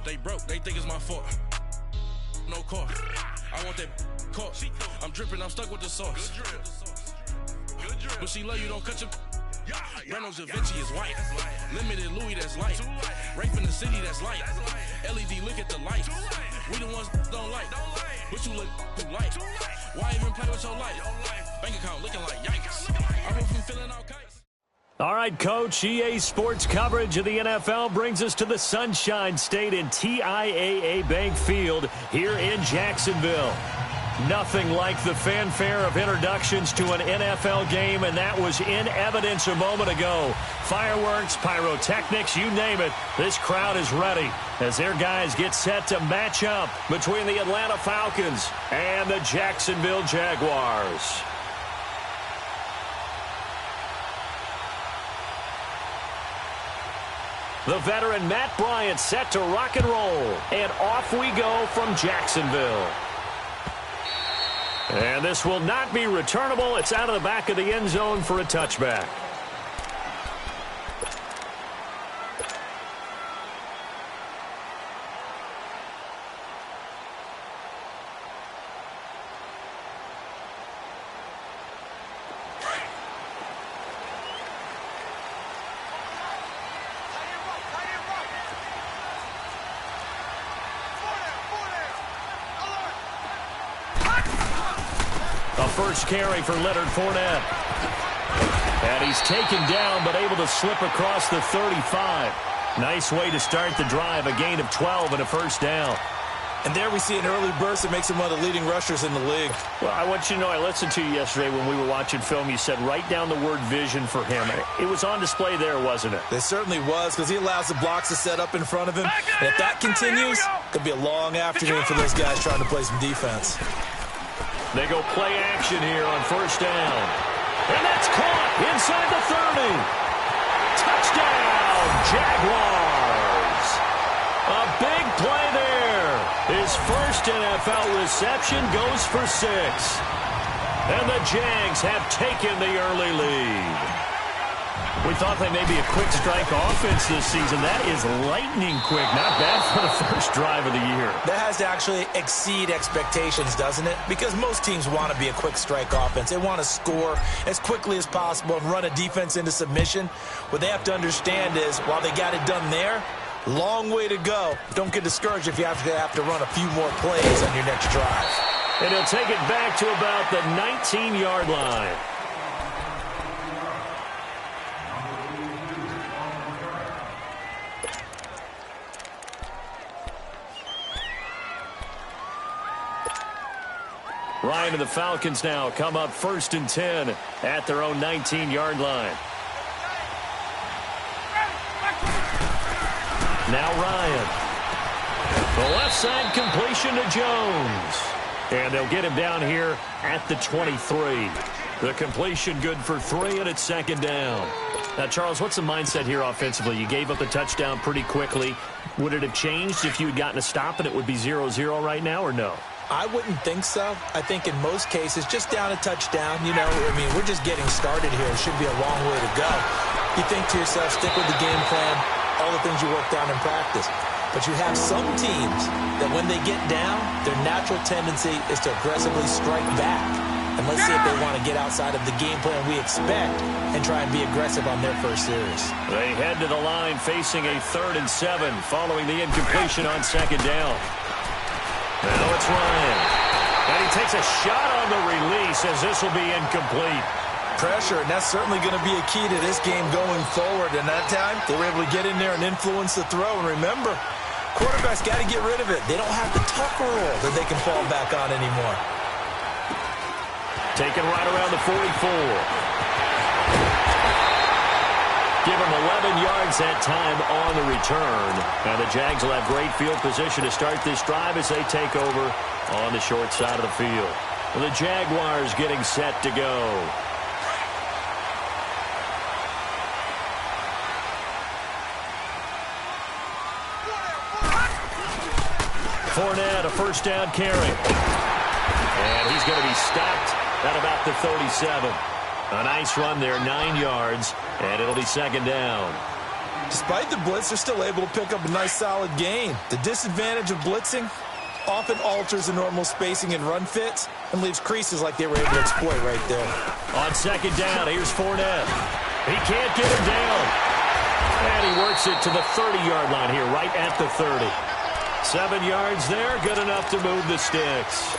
They broke, they think it's my fault. No car. I want that caught. I'm dripping, I'm stuck with the sauce. But she love you, don't cut your. Breno Da Vinci is white. Limited Louis, that's light. Rape in the city, that's light. LED, look at the lights. We the ones don't like. But you look too light. Why even play with your life? Bank account looking like yikes. I hope you feeling all kites. All right, Coach, EA Sports coverage of the NFL brings us to the Sunshine State in TIAA Bank Field here in Jacksonville. Nothing like the fanfare of introductions to an NFL game, and that was in evidence a moment ago. Fireworks, pyrotechnics, you name it. This crowd is ready as their guys get set to match up between the Atlanta Falcons and the Jacksonville Jaguars. The veteran Matt Bryant set to rock and roll, and off we go from Jacksonville. And this will not be returnable. It's out of the back of the end zone for a touchback. First carry for Leonard Fournette. And he's taken down but able to slip across the 35. Nice way to start the drive, a gain of 12 and a first down. And there we see an early burst that makes him one of the leading rushers in the league. Well, I want you to know, I listened to you yesterday when we were watching film. You said write down the word vision for him. It was on display there, wasn't it? It certainly was, because he allows the blocks to set up in front of him. And if that continues, it'll be a long afternoon for those guys trying to play some defense. They go play action here on first down. And that's caught inside the 30. Touchdown, Jaguars. A big play there. His first NFL reception goes for 6. And the Jags have taken the early lead. We thought they may be a quick strike offense this season. That is lightning quick. Not bad for the first drive of the year. That has to actually exceed expectations, doesn't it? Because most teams want to be a quick strike offense. They want to score as quickly as possible and run a defense into submission. What they have to understand is, while they got it done there, long way to go. Don't get discouraged if you have to run a few more plays on your next drive. And he'll take it back to about the 19-yard line. Ryan and the Falcons now come up 1st and 10 at their own 19-yard line. Now Ryan. The left side completion to Jones. And they'll get him down here at the 23. The completion good for 3, and it's 2nd down. Now, Charles, what's the mindset here offensively? You gave up a touchdown pretty quickly. Would it have changed if you had gotten a stop and it would be 0-0 right now, or no? I wouldn't think so. I think in most cases, just down a touchdown, you know, I mean, we're just getting started here. It should be a long way to go. You think to yourself, stick with the game plan, all the things you worked on in practice. But you have some teams that when they get down, their natural tendency is to aggressively strike back. And let's see if they want to get outside of the game plan we expect and try and be aggressive on their first series. They head to the line facing a 3rd and 7 following the incompletion on 2nd down. Now it's Ryan. And he takes a shot on the release as this will be incomplete. Pressure, and that's certainly going to be a key to this game going forward. And that time, they were able to get in there and influence the throw. And remember, quarterbacks got to get rid of it. They don't have the tuck rule that they can fall back on anymore. Taken right around the 44. Give him 11 yards that time on the return. And the Jags will have great field position to start this drive as they take over on the short side of the field. The Jaguars getting set to go. Fournette, a first down carry. And he's going to be stopped at about the 37. A nice run there, 9 yards, and it'll be 2nd down. Despite the blitz, they're still able to pick up a nice, solid gain. The disadvantage of blitzing often alters the normal spacing and run fits and leaves creases like they were able to exploit right there. On second down, here's Fournette. He can't get him down. And he works it to the 30-yard line here, right at the 30. 7 yards there, good enough to move the sticks.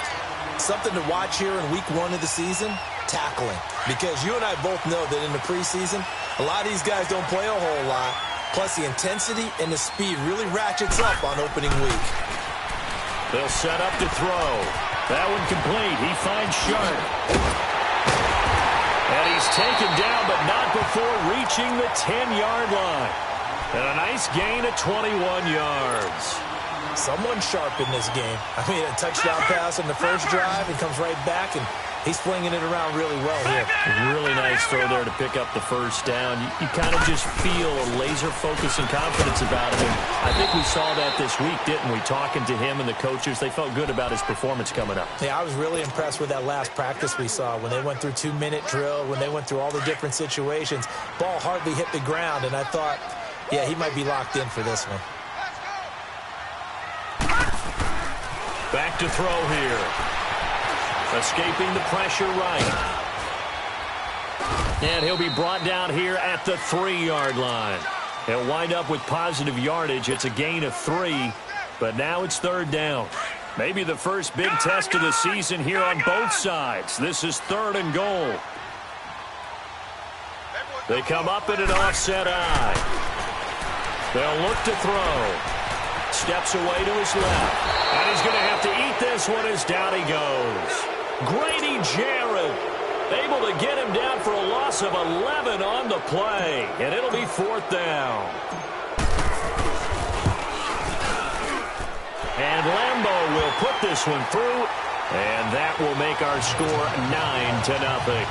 Something to watch here in week 1 of the season, tackling. Because you and I both know that in the preseason, a lot of these guys don't play a whole lot. Plus, the intensity and the speed really ratchets up on opening week. They'll set up to throw. That one complete. He finds Sharp. And he's taken down, but not before reaching the 10-yard line. And a nice gain of 21 yards. Someone sharp in this game. I mean, a touchdown pass on the first drive. He comes right back, and he's flinging it around really well here. Really nice throw there to pick up the first down. You kind of just feel a laser focus and confidence about him. And I think we saw that this week, didn't we? Talking to him and the coaches, they felt good about his performance coming up. Yeah, I was really impressed with that last practice we saw when they went through 2-minute drill, when they went through all the different situations. Ball hardly hit the ground, and I thought, yeah, he might be locked in for this one. Back to throw here. Escaping the pressure right. And he'll be brought down here at the 3-yard line. He'll wind up with positive yardage. It's a gain of 3, but now it's third down. Maybe the first big test of the season here on both sides. This is 3rd and goal. They come up in an offset eye. They'll look to throw. Steps away to his left. And he's going to have to eat this one as down he goes. Grady Jarrett able to get him down for a loss of 11 on the play. And it'll be 4th down. And Lambeau will put this one through. And that will make our score 9-0.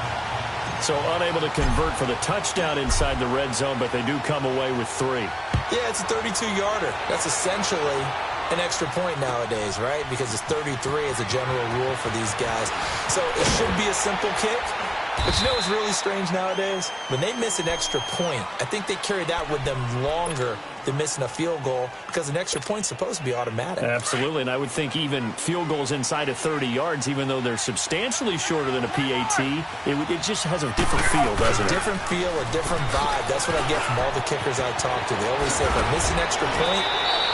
So unable to convert for the touchdown inside the red zone, but they do come away with 3. Yeah, it's a 32-yarder. That's essentially an extra point nowadays, right? Because it's 33 as a general rule for these guys. So it should be a simple kick. But you know what's really strange nowadays? When they miss an extra point, I think they carry that with them longer than missing a field goal because an extra point's supposed to be automatic. Absolutely, and I would think even field goals inside of 30 yards, even though they're substantially shorter than a PAT, it just has a different feel, doesn't it? A different feel, a different vibe. That's what I get from all the kickers I talk to. They always say if I miss an extra point,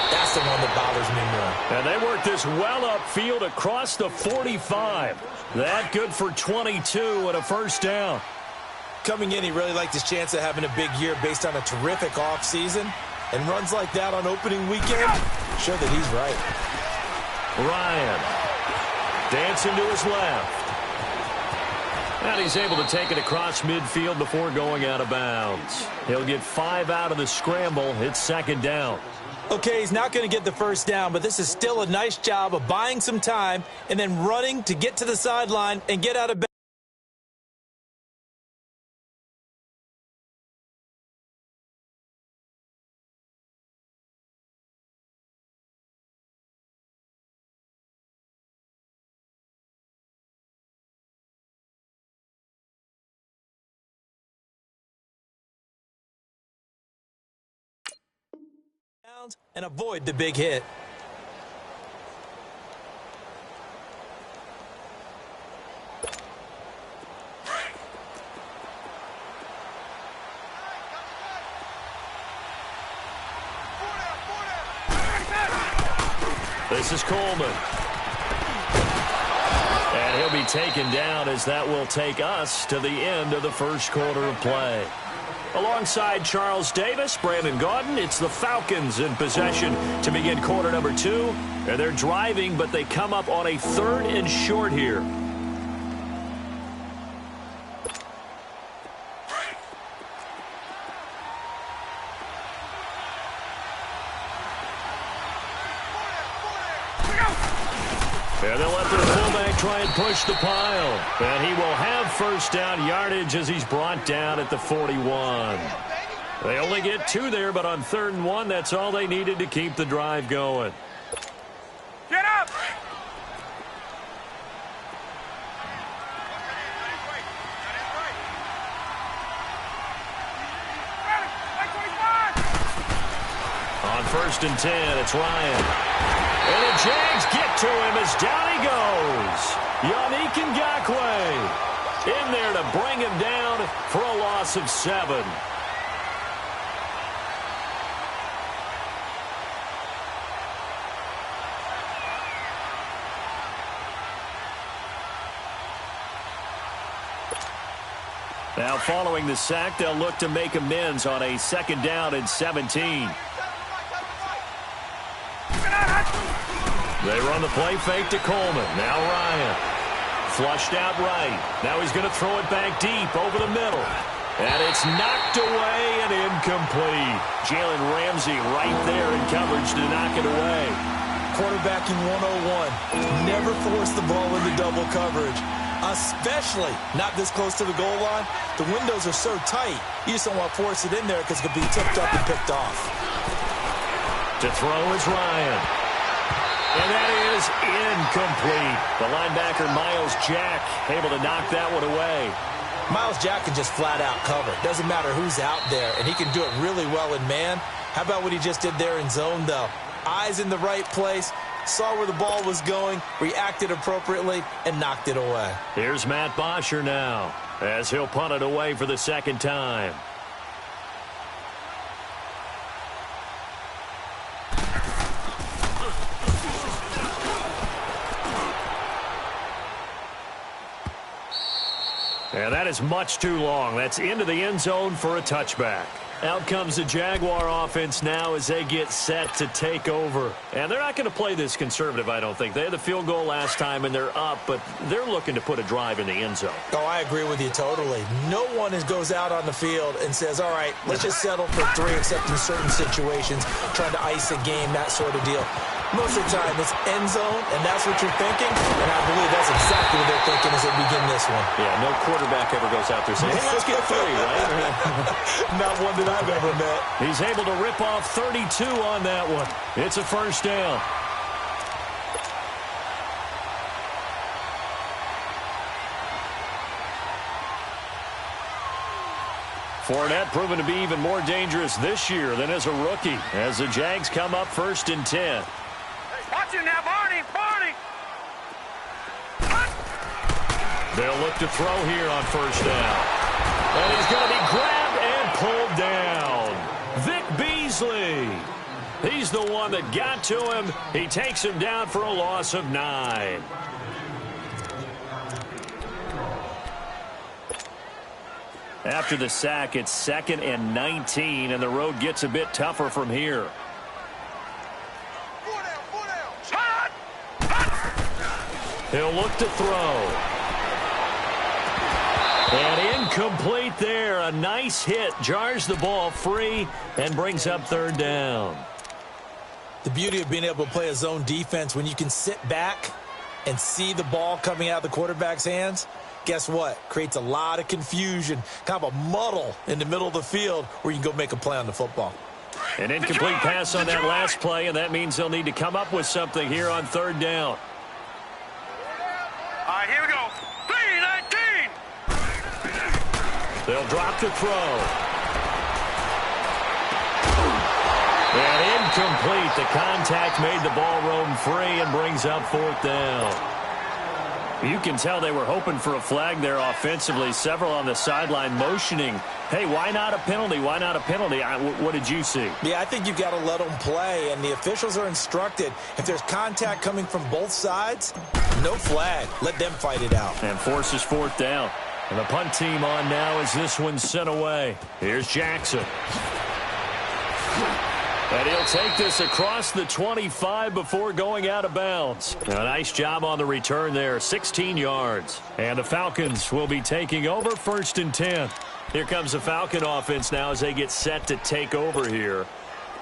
that's the one that bothers me more. And they work this well upfield across the 45. That good for 22 and a first down. Coming in, he really liked his chance of having a big year based on a terrific offseason. And runs like that on opening weekend show that he's right. Ryan dancing to his left. And he's able to take it across midfield before going out of bounds. He'll get 5 out of the scramble. It's 2nd down. Okay, he's not going to get the first down, but this is still a nice job of buying some time and then running to get to the sideline and get out of bounds. And avoid the big hit. This is Coleman. And he'll be taken down as that will take us to the end of the first quarter of play. Alongside Charles Davis, Brandon Gaudin, it's the Falcons in possession to begin quarter number 2. And they're driving, but they come up on a 3rd and short here. And they'll let their fullback try and push the pile. And he will have first down yardage as he's brought down at the 41. They only get 2 there, but on 3rd and 1, that's all they needed to keep the drive going. Get up! first and 10. It's Ryan. And the Jags get to him as down he goes. Yannick Ngakoue in there to bring him down for a loss of 7. Now, following the sack, they'll look to make amends on a 2nd down and 17. They run the play fake to Coleman. Now Ryan. Flushed out right. Now he's going to throw it back deep over the middle. And it's knocked away and incomplete. Jalen Ramsey right there in coverage to knock it away. Quarterbacking 101. Never force the ball into double coverage, especially not this close to the goal line. The windows are so tight, you just don't want to force it in there because it could be tipped up and picked off. To throw is Ryan. And that is incomplete. The linebacker, Miles Jack, able to knock that one away. Miles Jack can just flat out cover. Doesn't matter who's out there, and he can do it really well in man. How about what he just did there in zone, though? Eyes in the right place, saw where the ball was going, reacted appropriately, and knocked it away. Here's Matt Bosher now, as he'll punt it away for the 2nd time. And that is much too long. That's into the end zone for a touchback. Out comes the Jaguar offense now as they get set to take over. And they're not going to play this conservative, I don't think. They had the field goal last time, and they're up, but they're looking to put a drive in the end zone. Oh, I agree with you totally. No one goes out on the field and says, all right, let's just settle for 3, except in certain situations, trying to ice a game, that sort of deal. Most of the time, it's end zone, and that's what you're thinking, and I believe that's exactly what they're thinking as they begin this one. Yeah, no quarterback ever goes out there saying, hey, let's get 3, right? Not one that I've ever met. He's able to rip off 32 on that one. It's a first down. Fournette proven to be even more dangerous this year than as a rookie, as the Jags come up 1st and 10. Watch it now, Barney! Barney! They'll look to throw here on 1st down. And he's going to be grabbed and pulled down. Vic Beasley. He's the one that got to him. He takes him down for a loss of 9. After the sack, it's 2nd and 19, and the road gets a bit tougher from here. He'll look to throw. And incomplete there. A nice hit. Jars the ball free and brings up 3rd down. The beauty of being able to play a zone defense when you can sit back and see the ball coming out of the quarterback's hands, guess what? Creates a lot of confusion, kind of a muddle in the middle of the field where you can go make a play on the football. An incomplete pass on that last play, and that means they'll need to come up with something here on 3rd down. All right, here we go. 3-19. They'll drop to throw. And incomplete. The contact made the ball roam free and brings up 4th down. You can tell they were hoping for a flag there offensively. Several on the sideline motioning, hey, why not a penalty? Why not a penalty? What did you see? Yeah, I think you've got to let them play, and the officials are instructed, if there's contact coming from both sides, no flag. Let them fight it out. And forces 4th down. And the punt team on now as this one's sent away. Here's Jackson. And he'll take this across the 25 before going out of bounds. A nice job on the return there, 16 yards. And the Falcons will be taking over 1st and 10. Here comes the Falcon offense now as they get set to take over here.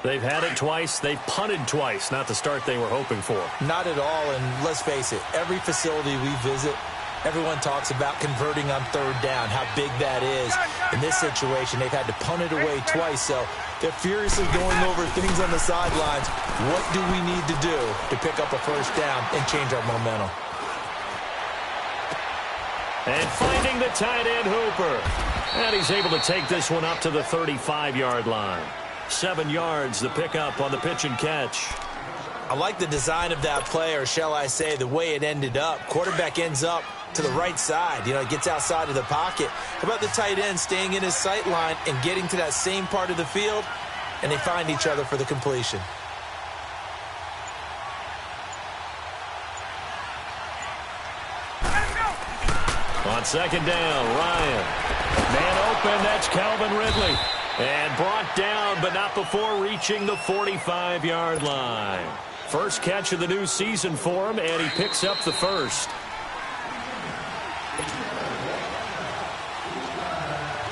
They've had it twice. They've punted twice. Not the start they were hoping for. Not at all, and let's face it, every facility we visit, everyone talks about converting on 3rd down, how big that is. In this situation, they've had to punt it away twice, so they're furiously going over things on the sidelines. What do we need to do to pick up a 1st down and change our momentum? And finding the tight end Hooper. And he's able to take this one up to the 35-yard line. 7 yards, the pickup on the pitch and catch. I like the design of that play, or shall I say the way it ended up. Quarterback ends up to the right side. You know, it gets outside of the pocket. How about the tight end staying in his sight line and getting to that same part of the field, and they find each other for the completion. On second down, Ryan. Man open, that's Calvin Ridley. And brought down, but not before reaching the 45-yard line. First catch of the new season for him, and he picks up the first.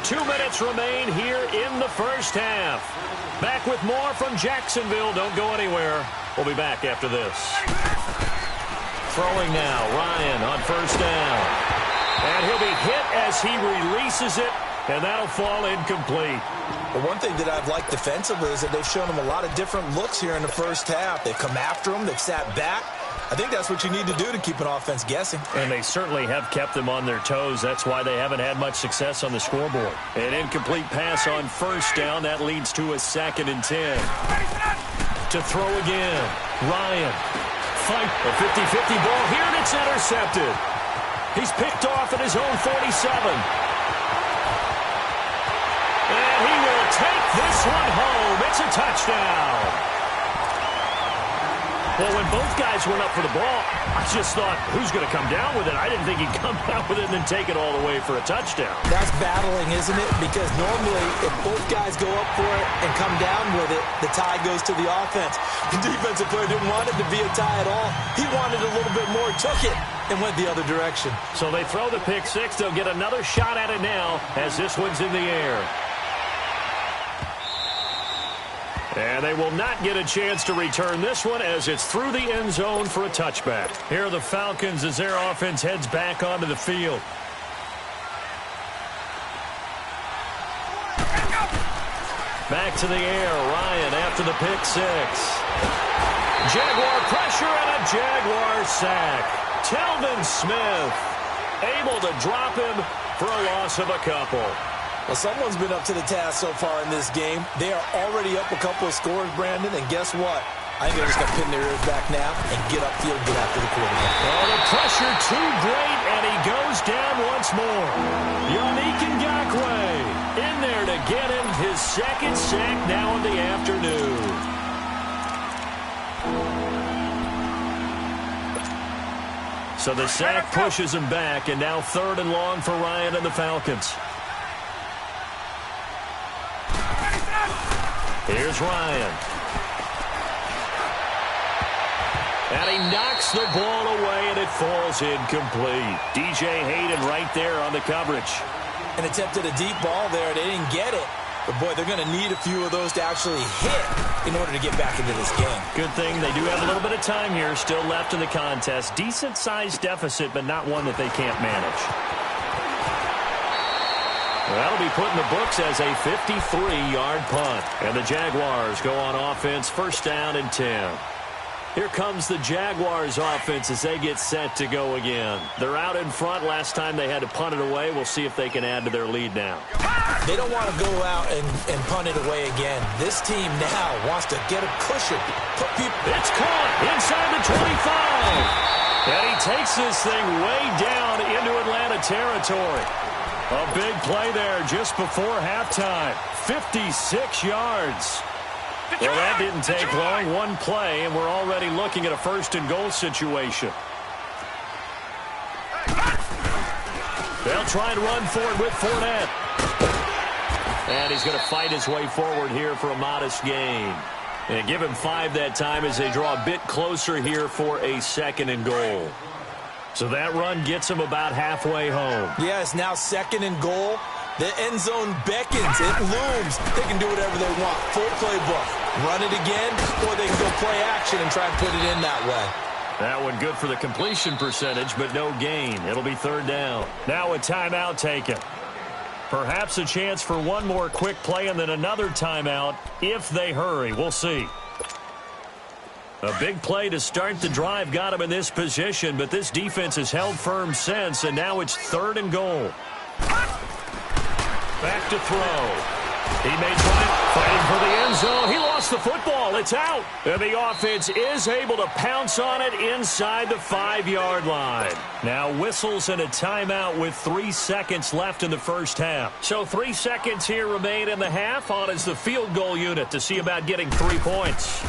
2 minutes remain here in the first half. Back with more from Jacksonville. Don't go anywhere. We'll be back after this. Throwing now, Ryan on first down. And he'll be hit as he releases it, and that'll fall incomplete. But one thing that I've liked defensively is that they've shown him a lot of different looks here in the first half. They've come after him. They've sat back. I think that's what you need to do to keep an offense guessing. And they certainly have kept them on their toes. That's why they haven't had much success on the scoreboard. An incomplete pass on first down. That leads to a 2nd and 10. To throw again. Ryan. Fight. A 50-50 ball here, and it's intercepted. He's picked off at his own 47. And he will take this one home. It's a touchdown. Well, when both guys went up for the ball, I just thought, who's going to come down with it? I didn't think he'd come down with it and then take it all the way for a touchdown. That's battling, isn't it? Because normally, if both guys go up for it and come down with it, the tie goes to the offense. The defensive player didn't want it to be a tie at all. He wanted a little bit more, took it, and went the other direction. So they throw the pick six. They'll get another shot at it now as this one's in the air. And they will not get a chance to return this one as it's through the end zone for a touchback. Here are the Falcons as their offense heads back onto the field. Back to the air. Ryan after the pick six. Jaguar pressure and a Jaguar sack. Telvin Smith able to drop him for a loss of a couple. Well, someone's been up to the task so far in this game. They are already up a couple of scores, Brandon, and guess what? I think they're just going to pin their ears back now and get upfield, get after the quarterback. Oh, the pressure too great, and he goes down once more. Yannick Ngakoue in there to get him his 2nd sack now in the afternoon. So the sack pushes him back, and now 3rd and long for Ryan and the Falcons. Here's Ryan. And he knocks the ball away, and it falls incomplete. DJ Hayden right there on the coverage. And attempted a deep ball there. They didn't get it. But, boy, they're going to need a few of those to actually hit in order to get back into this game. Good thing they do have a little bit of time here still left in the contest. Decent-sized deficit, but not one that they can't manage. That'll be put in the books as a 53-yard punt. And the Jaguars go on offense, 1st down and 10. Here comes the Jaguars offense as they get set to go again. They're out in front. Last time they had to punt it away. We'll see if they can add to their lead now. They don't want to go out and punt it away again. This team now wants to get a cushion. It's caught inside the 25. And he takes this thing way down into Atlanta territory. A big play there just before halftime. 56 yards. Well, that didn't take long. One play, and we're already looking at a 1st and goal situation. They'll try and run for it with Fournette. And he's going to fight his way forward here for a modest gain. And give him 5 that time as they draw a bit closer here for a 2nd and goal. So that run gets him about halfway home. Yes, now 2nd and goal. The end zone beckons. It looms. They can do whatever they want. Full playbook. Run it again, or they can go play action and try and put it in that way. That one good for the completion percentage, but no gain. It'll be 3rd down. Now a timeout taken. Perhaps a chance for one more quick play and then another timeout if they hurry. We'll see. A big play to start the drive got him in this position, but this defense has held firm since, and now it's 3rd and goal. Back to throw. He may try it, fighting for the end zone. He lost the football. It's out. And the offense is able to pounce on it inside the 5-yard line. Now whistles and a timeout with 3 seconds left in the first half. So 3 seconds here remain in the half. On is the field goal unit to see about getting 3 points.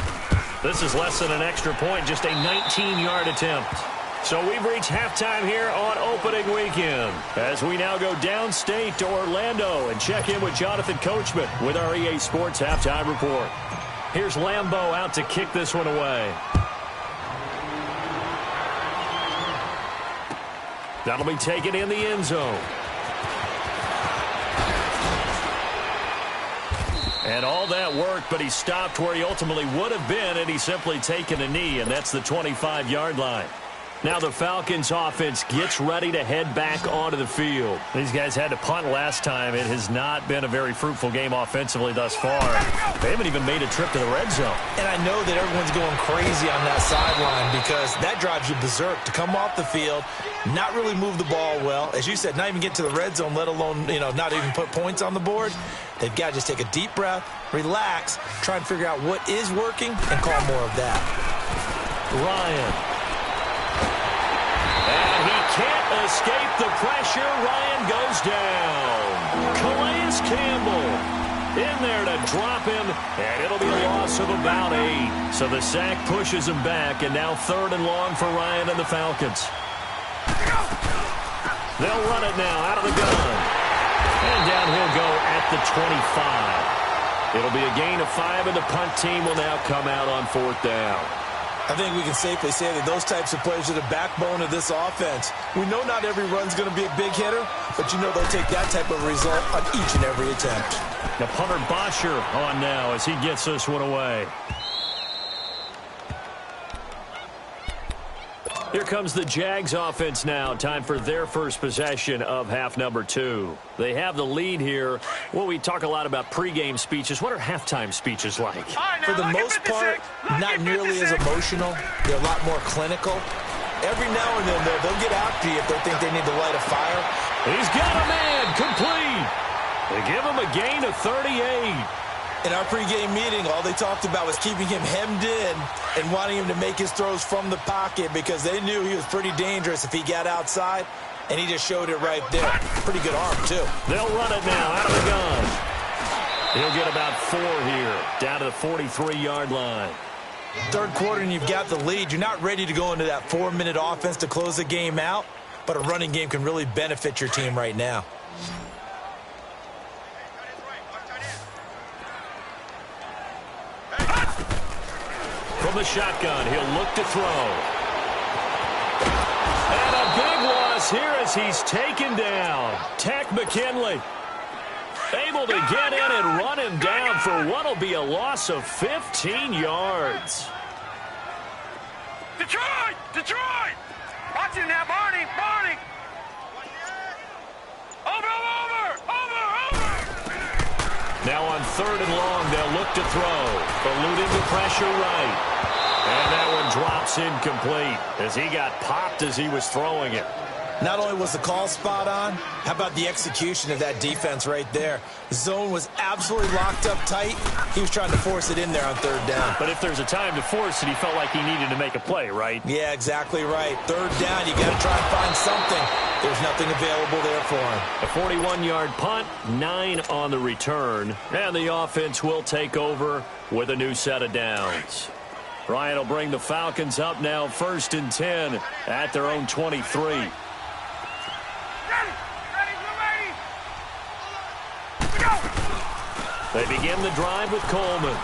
This is less than an extra point, just a 19-yard attempt. So we've reached halftime here on opening weekend as we now go downstate to Orlando and check in with Jonathan Coachman with our EA Sports Halftime Report. Here's Lambeau out to kick this one away. That'll be taken in the end zone. And all that work, but he stopped where he ultimately would have been, and he's simply taken a knee, and that's the 25-yard line. Now the Falcons offense gets ready to head back onto the field. These guys had to punt last time. It has not been a very fruitful game offensively thus far. They haven't even made a trip to the red zone. And I know that everyone's going crazy on that sideline because that drives you berserk to come off the field, not really move the ball well. As you said, not even get to the red zone, let alone, not even put points on the board. They've got to just take a deep breath, relax, try and figure out what is working, and call more of that. Ryan. And he can't escape the pressure. Ryan goes down. Calais Campbell in there to drop him, and it'll be a loss of about 8. So the sack pushes him back, and now 3rd and long for Ryan and the Falcons. They'll run it now out of the gun. And down he'll go at the 25. It'll be a gain of 5, and the punt team will now come out on 4th down. I think we can safely say that those types of plays are the backbone of this offense. We know not every run's going to be a big hitter, but they'll take that type of result on each and every attempt. Now punter Bosher on now as he gets this one away. Here comes the Jags offense now. Time for their first possession of half number 2. They have the lead here. Well, we talk a lot about pregame speeches. What are halftime speeches like? For the most part, not nearly as emotional. They're a lot more clinical. Every now and then, they'll get after you if they think they need to light a fire. He's got a man complete. They give him a gain of 38. In our pregame meeting, all they talked about was keeping him hemmed in and wanting him to make his throws from the pocket because they knew he was pretty dangerous if he got outside, and he just showed it right there. Pretty good arm, too. They'll run it now out of the gun. He'll get about 4 here, down to the 43-yard line. 3rd quarter, and you've got the lead. You're not ready to go into that 4-minute offense to close the game out, but a running game can really benefit your team right now. From the shotgun, he'll look to throw. And a big loss here as he's taken down. Tack McKinley able to get in and run him down for what will be a loss of 15 yards. Detroit! Detroit! Watch him now, Barney! Barney! Over! Now on 3rd and long, they'll look to throw. Eluding the pressure right. And that one drops incomplete as he got popped as he was throwing it. Not only was the call spot on, how about the execution of that defense right there? The zone was absolutely locked up tight. He was trying to force it in there on 3rd down. But if there's a time to force it, he felt like he needed to make a play, right? Yeah, exactly right. 3rd down, you got to try and find something. There's nothing available there for him. A 41-yard punt, 9 on the return. And the offense will take over with a new set of downs. Ryan will bring the Falcons up now 1st and 10 at their own 23. They begin the drive with Coleman.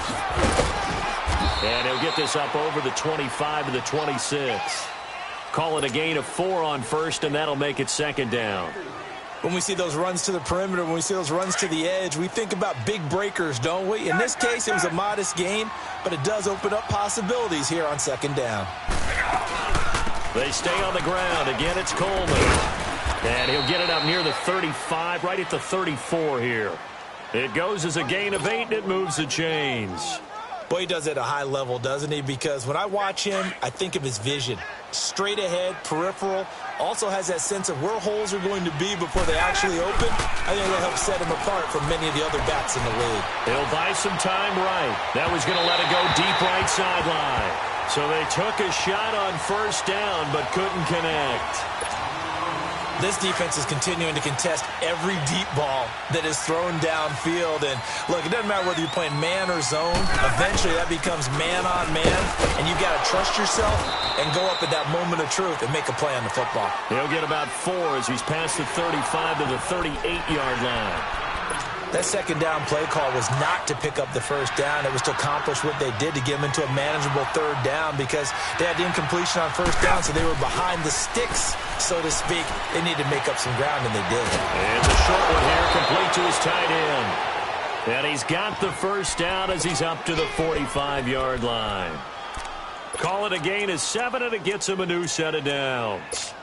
And he'll get this up over the 25 to the 26. Call it a gain of 4 on 1st, and that'll make it 2nd down. When we see those runs to the perimeter, when we see those runs to the edge, we think about big breakers, don't we? In this case, it was a modest gain, but it does open up possibilities here on 2nd down. They stay on the ground. Again, it's Coleman. And he'll get it up near the 35, right at the 34 here. It goes as a gain of 8, and it moves the chains. Boy, he does it at a high level, doesn't he? Because when I watch him, I think of his vision. Straight ahead, peripheral, also has that sense of where holes are going to be before they actually open. I think that helps set him apart from many of the other backs in the league. He'll buy some time right. That was going to let it go deep right sideline. So they took a shot on first down but couldn't connect. This defense is continuing to contest every deep ball that is thrown downfield. And, look, it doesn't matter whether you're playing man or zone. Eventually, that becomes man-on-man, and you've got to trust yourself and go up at that moment of truth and make a play on the football. He'll get about 4 as he's past the 35 to the 38-yard line. That second down play call was not to pick up the first down. It was to accomplish what they did to get them into a manageable third down because they had the incompletion on first down, so they were behind the sticks, so to speak. They needed to make up some ground, and they did. And the short one here, complete to his tight end. And he's got the first down as he's up to the 45-yard line. Call it a gain of 7, and it gets him a new set of downs.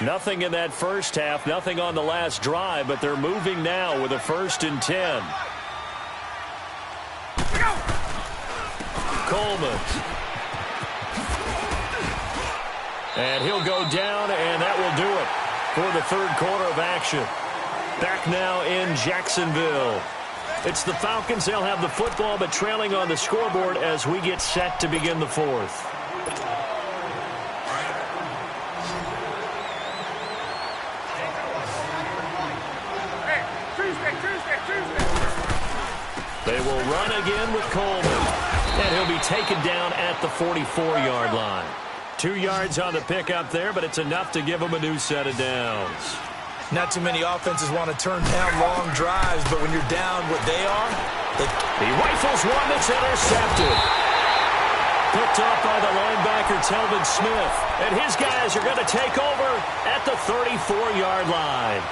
Nothing in that first half, nothing on the last drive, but they're moving now with a 1st and 10. Coleman. And he'll go down, and that will do it for the third quarter of action. Back now in Jacksonville. It's the Falcons. They'll have the football, but trailing on the scoreboard as we get set to begin the fourth. They will run again with Coleman. And he'll be taken down at the 44-yard line. 2 yards on the pickup there, but it's enough to give him a new set of downs. Not too many offenses want to turn down long drives, but when you're down what they are, he rifles one that's intercepted. Picked off by the linebacker, Telvin Smith. And his guys are going to take over at the 34-yard line.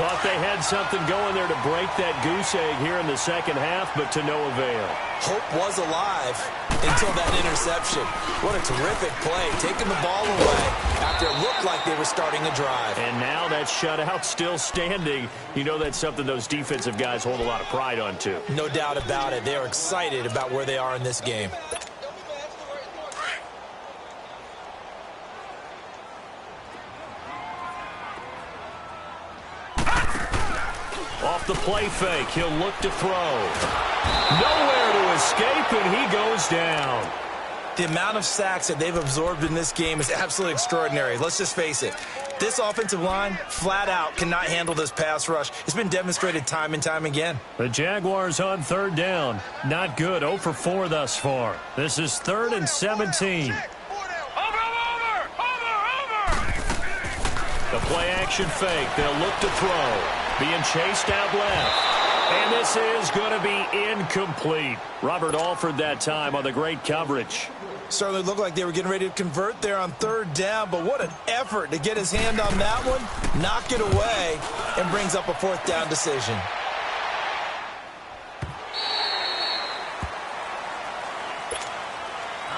Thought they had something going there to break that goose egg here in the second half, but to no avail. Hope was alive until that interception. What a terrific play, taking the ball away after it looked like they were starting a drive. And now that shutout still standing. You know that's something those defensive guys hold a lot of pride on, too. No doubt about it. They are excited about where they are in this game. Off the play fake, he'll look to throw. Nowhere to escape, and he goes down. The amount of sacks that they've absorbed in this game is absolutely extraordinary. Let's just face it. This offensive line, flat out, cannot handle this pass rush. It's been demonstrated time and time again. The Jaguars on third down. Not good. 0 for 4 thus far. This is 3rd and 17. The play action fake. They'll look to throw. Being chased out left. And this is going to be incomplete. Robert Alford that time on the great coverage. Certainly looked like they were getting ready to convert there on third down, but what an effort to get his hand on that one, knock it away, and brings up a 4th down decision.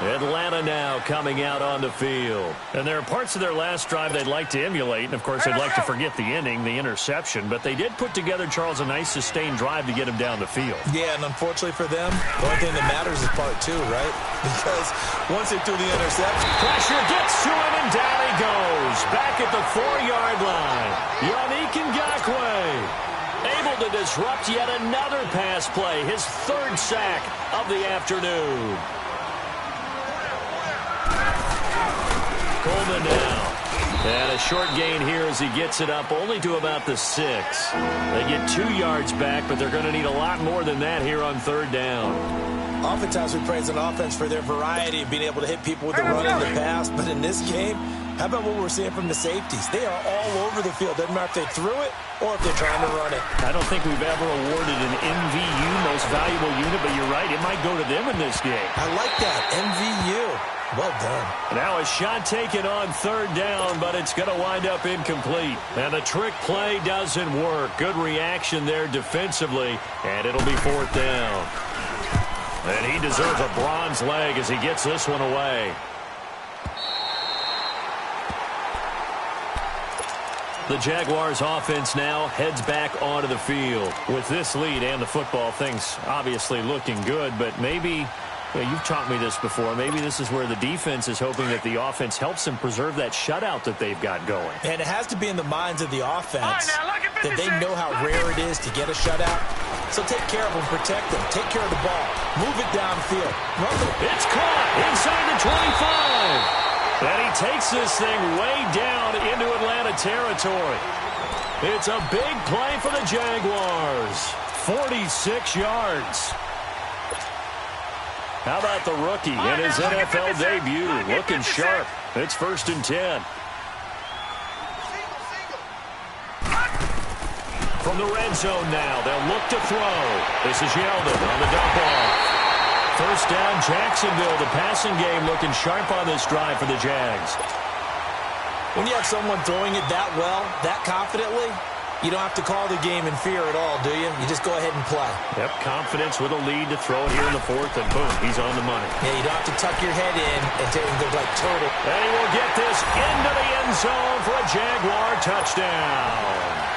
Atlanta now coming out on the field. And there are parts of their last drive they'd like to emulate. And, of course, they'd like to forget the inning, the interception. But they did put together, Charles, a nice sustained drive to get him down the field. Yeah, and unfortunately for them, the only thing that matters is part 2, right? Because once they threw the interception, pressure gets to him, and down he goes. Back at the 4-yard line. Yannick Ngakoue able to disrupt yet another pass play. His 3rd sack of the afternoon. Coleman now. And a short gain here as he gets it up only to about the 6. They get 2 yards back, but they're going to need a lot more than that here on third down. Oftentimes we praise an offense for their variety of being able to hit people with the run and the pass, but in this game, how about what we're seeing from the safeties? They are all over the field. Doesn't matter if they threw it or if they're trying to run it. I don't think we've ever awarded an MVU, most valuable unit, but you're right, it might go to them in this game. I like that, MVU. Well done. Now a shot taken on third down, but it's going to wind up incomplete. And the trick play doesn't work. Good reaction there defensively, and it'll be 4th down. And he deserves a bronze leg as he gets this one away. The Jaguars offense now heads back onto the field. With this lead and the football, things obviously looking good, but maybe, you've taught me this before, maybe this is where the defense is hoping that the offense helps them preserve that shutout that they've got going. And it has to be in the minds of the offense that they know how rare it is to get a shutout. So take care of them, protect them, take care of the ball, move it downfield. It's caught inside the 25. And he takes this thing way down into Atlanta territory. It's a big play for the Jaguars. 46 yards. How about the rookie in his NFL debut? Looking sharp. It's 1st and 10. From the red zone now, they'll look to throw. This is Yeldon on the dump off. 1st down, Jacksonville. The passing game looking sharp on this drive for the Jags. When you have someone throwing it that well, that confidently, you don't have to call the game in fear at all, do you? You just go ahead and play. Yep, confidence with a lead to throw it here in the 4th, and boom, he's on the money. Yeah, you don't have to tuck your head in and take him like turtle. And he will get this into the end zone for a Jaguar touchdown.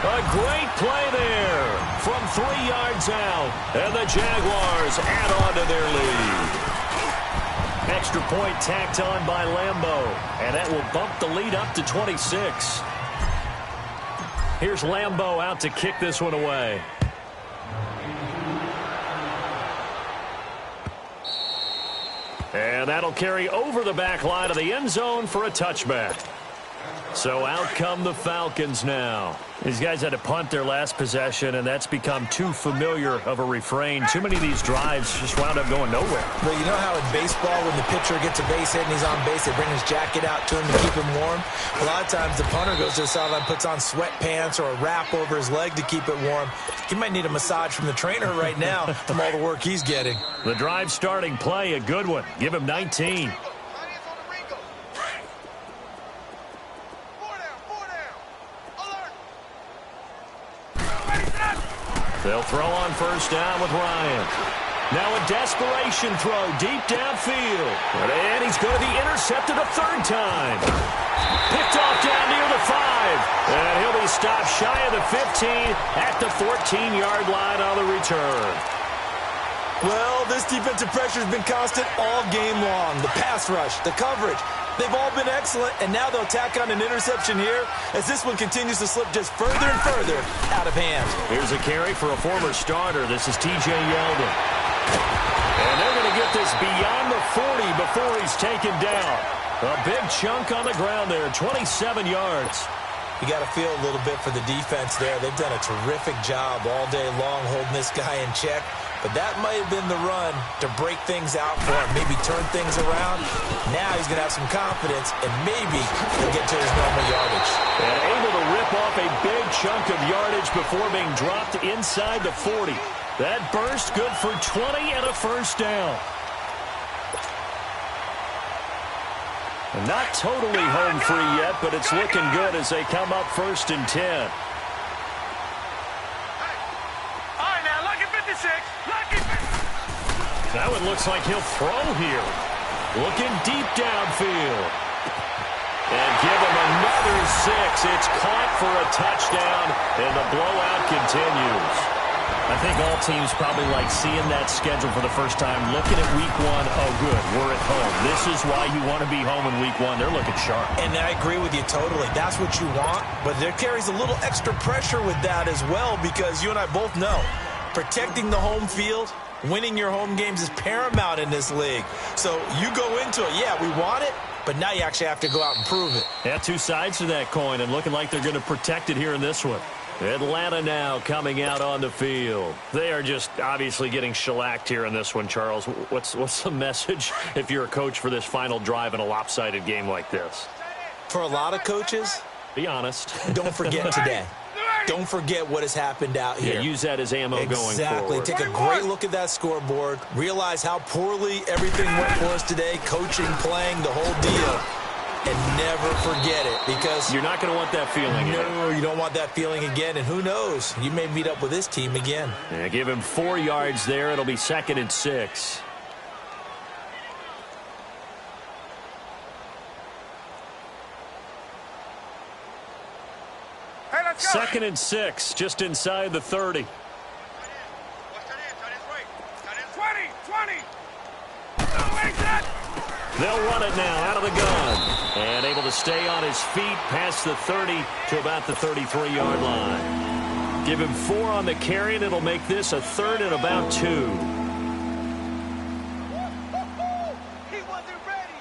A great play there from 3 yards out. And the Jaguars add on to their lead. Extra point tacked on by Lambo. And that will bump the lead up to 26. Here's Lambo out to kick this one away. And that'll carry over the back line of the end zone for a touchback. So out come the Falcons now. These guys had to punt their last possession, and that's become too familiar of a refrain. Too many of these drives just wound up going nowhere. But you know how in baseball, when the pitcher gets a base hit and he's on base, they bring his jacket out to him to keep him warm? A lot of times the punter goes to the sideline, puts on sweatpants or a wrap over his leg to keep it warm. He might need a massage from the trainer right now from all the work he's getting. The drive starting play, a good one. Give him 19. They'll throw on 1st down with Ryan. Now a desperation throw deep downfield. And he's going to be intercepted a 3rd time. Picked off down near the 5. And he'll be stopped shy of the 15 at the 14-yard line on the return. Well, this defensive pressure has been constant all game long. The pass rush, the coverage, they've all been excellent, and now they'll tack on an interception here as this one continues to slip just further and further out of hand. Here's a carry for a former starter. This is T.J. Yeldon. And they're going to get this beyond the 40 before he's taken down. A big chunk on the ground there, 27 yards. You got to feel a little bit for the defense there. They've done a terrific job all day long holding this guy in check. But that might have been the run to break things out for him, maybe turn things around. Now he's going to have some confidence, and maybe he'll get to his normal yardage. And able to rip off a big chunk of yardage before being dropped inside the 40. That burst good for 20 and a 1st down. And not totally home free yet, but it's looking good as they come up 1st and 10. That one looks like he'll throw here. Looking deep downfield. And give him another 6. It's caught for a touchdown, and the blowout continues. I think all teams probably like seeing that schedule for the first time, looking at week 1. Oh, good, we're at home. This is why you want to be home in week 1. They're looking sharp. And I agree with you totally. That's what you want, but there carries a little extra pressure with that as well, because you and I both know protecting the home field, winning your home games is paramount in this league. So you go into it, yeah, we want it, but now you actually have to go out and prove it. Yeah, 2 sides to that coin, and looking like they're going to protect it here in this one. Atlanta now coming out on the field. They are just obviously getting shellacked here in this one, Charles. What's the message if you're a coach for this final drive in a lopsided game like this? For a lot of coaches, be honest. Don't forget today. Don't forget what has happened out here. Yeah, use that as ammo going forward. Exactly. Take a great look at that scoreboard. Realize how poorly everything went for us today. Coaching, playing, the whole deal. And never forget it, because you're not going to want that feeling again. No, you don't want that feeling again. And who knows? You may meet up with this team again. Yeah, give him 4 yards there. It'll be 2nd and 6. 2nd and 6, just inside the 30. 20. They'll run it now out of the gun. And able to stay on his feet past the 30 to about the 33-yard line. Give him 4 on the carry, and it'll make this a 3rd and about 2. He wasn't ready.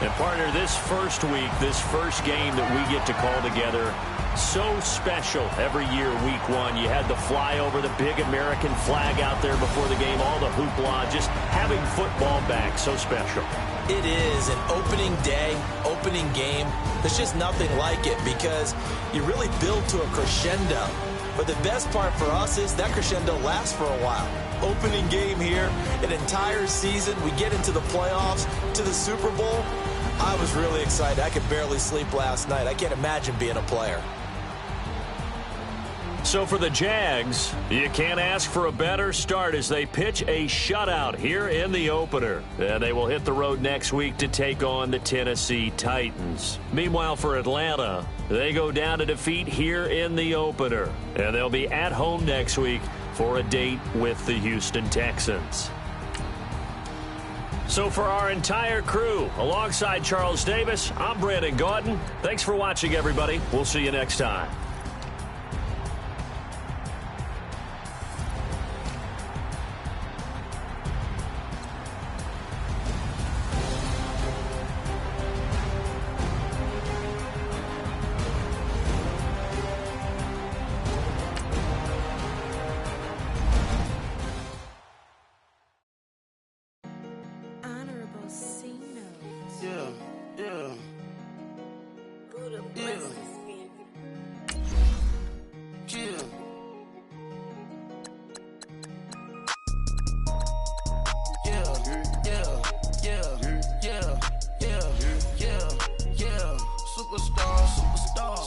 And partner, this first week, this first game that we get to call together, so special every year, week 1. You had the flyover, the big American flag out there before the game, all the hoopla, just having football back, so special. It is an opening day, opening game. There's just nothing like it because you really build to a crescendo. But the best part for us is that crescendo lasts for a while. Opening game here, an entire season. We get into the playoffs, to the Super Bowl. I was really excited. I could barely sleep last night. I can't imagine being a player. So for the Jags, you can't ask for a better start as they pitch a shutout here in the opener. And they will hit the road next week to take on the Tennessee Titans. Meanwhile, for Atlanta, they go down to defeat here in the opener. And they'll be at home next week for a date with the Houston Texans. So for our entire crew, alongside Charles Davis, I'm Brandon Gautin. Thanks for watching, everybody. We'll see you next time.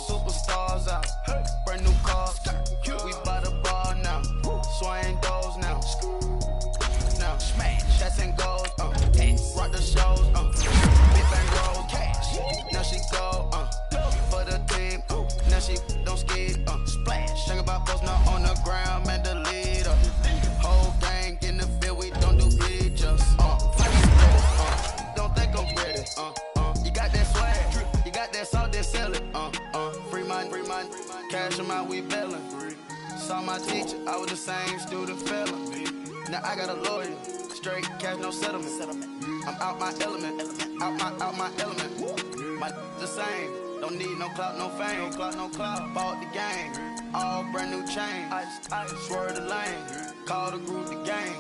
Superstars out. Brand new cars. We buy the bar now. Swing doors now. Now smash. Shots and goals. Rock the shows. Big bang roll. Cash. Now she go. For the team. Now she don't skid. Splash. Think about post now on the ground. Man, the leader. Whole gang in the field. We don't do bleachers. Don't think I'm ready. You got that swag. You got that salt, that sell it. Free mind. Cash them out, we bailin'. Saw my teacher, I was the same student felon. Now I got a lawyer, straight cash, no settlement. I'm out my element, out my element. My the same, don't need no clout, no fame. No clout. Bought the game, all brand new chain. Ice, swerve the lane, call the group the gang.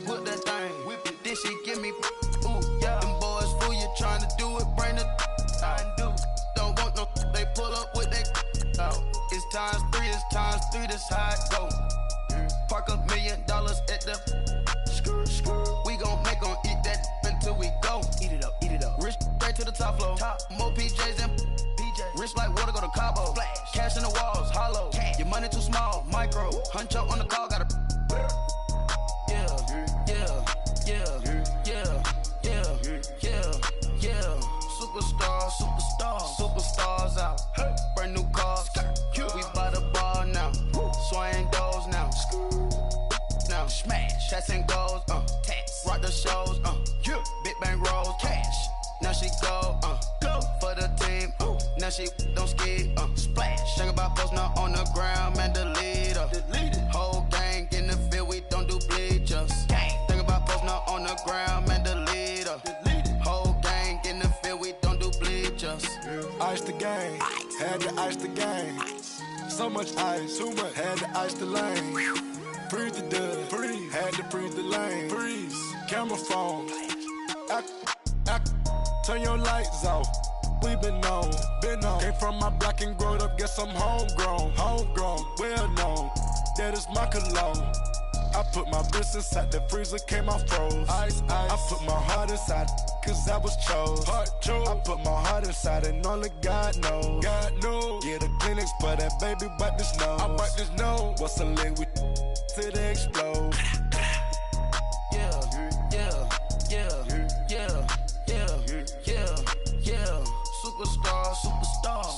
Whip that thing, whip it, this shit give me. Ooh, yeah. Them boys fool you trying to do it, bring the don't want no, they pull up with that. It's times 3, this how it go. Park $1 million at the we gon' make 'em eat that until we go. Eat it up. Rich straight to the top floor. More PJs than PJs. Rich like water, go to Cabo. Flash. Cash in the walls, hollow. Cash. Your money too small, micro. Hunch up on the call, gotta. Yeah. Superstars out. Brand new cars. We buy the bar now. Swing doors now. Now smash. Shots and goals. Rock the shows. Big bang rolls. Cash. Now she go. For the team. Now she don't skid. Splash. Think about post now on the ground. Man, the leader. Whole gang in the field. We don't do bleachers. Think about post now on the ground. Man, the leader. Whole gang in the field. We don't do bleachers. Ice the game, had to ice the game. So much ice, too much, had to ice the lane. Freeze the dud, freeze, had to freeze the lane. Freeze, camera phone. Turn your lights off. We been on. Came from my block and growed up, guess I'm homegrown, well known. That is my cologne. I put my wrist inside the freezer, came out froze. Ice. I put my heart inside, cause I was chose. I put my heart inside and only God knows. Yeah, the clinics for that baby wipe this nose. I wipe this nose. What's the link with till they explode?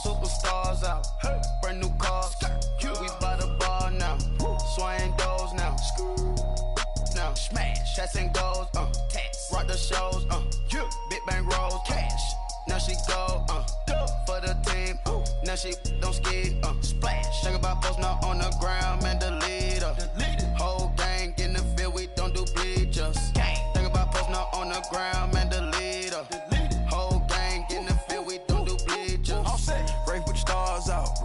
Superstars out. Hey. Brand new cars. We by the bar now. Swaying doors now. Now smash. Cats and goals. Rock the shows. Big bang rolls. Cash. Now she go. For the team. Now she don't ski. Splash. Think about post now on the ground. Man, delete her. Whole gang in the field. We don't do bleachers. Think about post now on the ground. Man, delete her. Whole gang in the field. We don't do bleachers. Rafe with the stars out.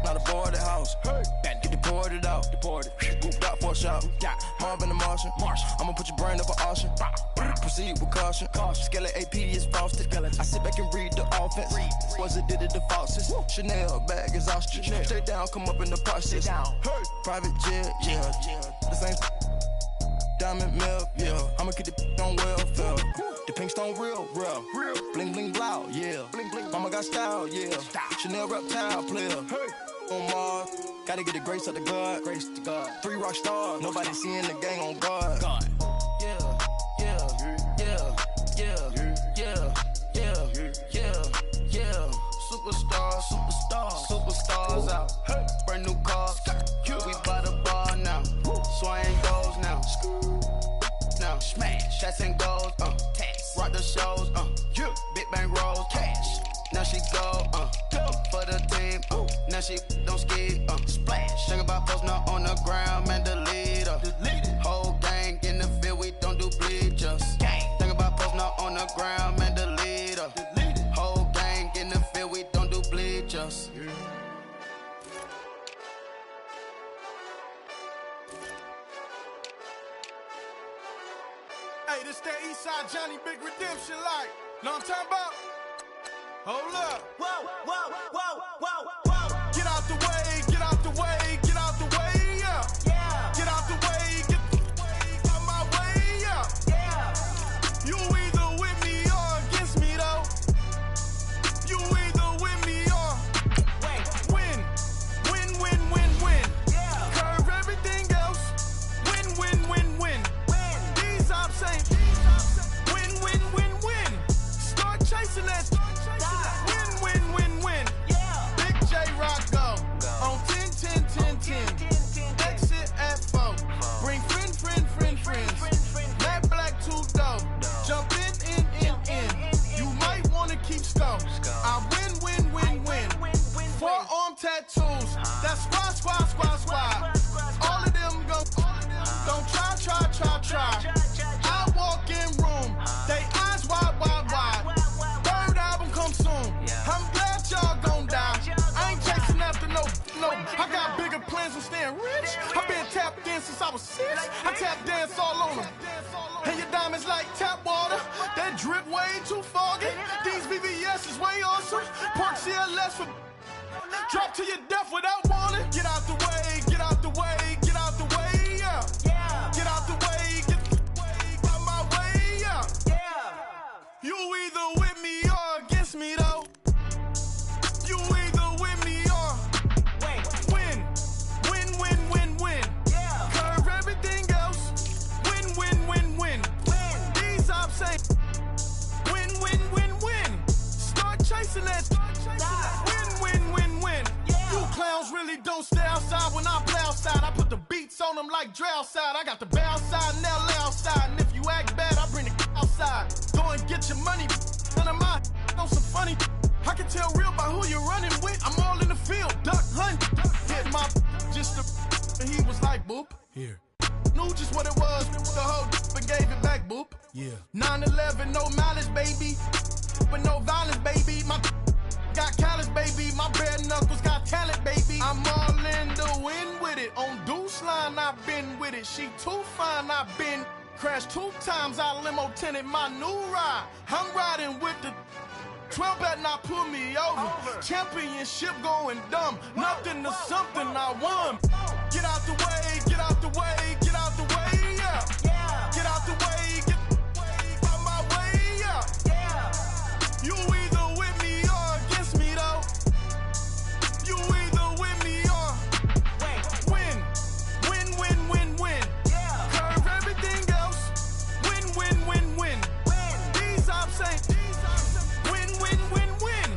Not a boarded house. Get deported out. Gooped out for a shot. Marvin the Martian. I'ma put your brain up for auction. Proceed with caution. Skeleton AP is frosted. I sit back and read the offense. Was it did it the faucets? Chanel bag is ostrich. Stay down, come up in the process. Private jet, yeah. The same diamond milk, yeah. I'ma keep the on welfare. The pink stone real. Bling bling blow, yeah. Mama got style, yeah. Chanel reptile player. On Mars, gotta get the grace of the God. 3 rock stars, nobody seeing the gang on guard. Superstars out. Brand new cars. We by the bar now. Swaying goals now. Now smash. Cats and goals. Rock the shows. Big bang rolls. Cash. Now she go. For the team. Now she don't ski. Splash. Think about post now on the ground. Man, delete her. Whole gang in the field. We don't do bleachers. Think about post now on the ground. Man, delete her. Whole gang in the field. We don't do bleachers. Hey, this that Eastside Johnny Big Redemption like. Know what I'm talking about? Hold up. Whoa. Get out the way, get out the way, get out the way, yeah. Get out the way, get out my way, yeah. You either with me or against me, though. You either with me or win. Curve everything else. Win. These ops ain't win. Start chasing that. Win. Big J Rock go on 10. Exit at 4. Bring friends. Matt Black 2 dope. Jump in. You might wanna keep scope. I win. Forearm tattoos. That's squad. All of them go. Don't try. I walk in room. They eyes wide. Third album come soon. I'm glad y'all gon' die. I ain't chasing after no. I got bigger plans than staying rich. I've been tapped in since I was 6. I tap dance all on them. And your diamonds like tap water. That drip way too foggy. These VVS is way awesome. Park CLS for drop to your death without warning. Get out the way, yeah. Get out the way, get out my way, yeah. You either with me or against me, though. You either with me or win. Curve everything else. Win. These ops ain't win. Start chasing that. Win. You clowns really don't stay outside when I play outside. I put the beats on them like Dre outside. I got the bow side and LA outside. And if you act bad, I bring the outside. Go and get your money. None of my on some funny. I can tell real by who you're running with. I'm all in the field. Duck hunt. Hit my just and he was like, boop. Here. Knew just what it was. The whole and gave it back, boop. Yeah. 9/11, no malice, baby. But no violence, baby. My got callous, baby. My bare knuckles got talent, baby. I'm all in the wind with it. On Deuce line, I've been with it. She too fine, I've been crashed 2 times. I limo tinted my new ride. I'm riding with the 12 better not pull me over. Championship going dumb. Nothing to something I won. Get out the way, yeah. Get out the way, get out my way, yeah. You either with me or against me, though. You either with me or win. Curve everything else. Win. These ops ain't win.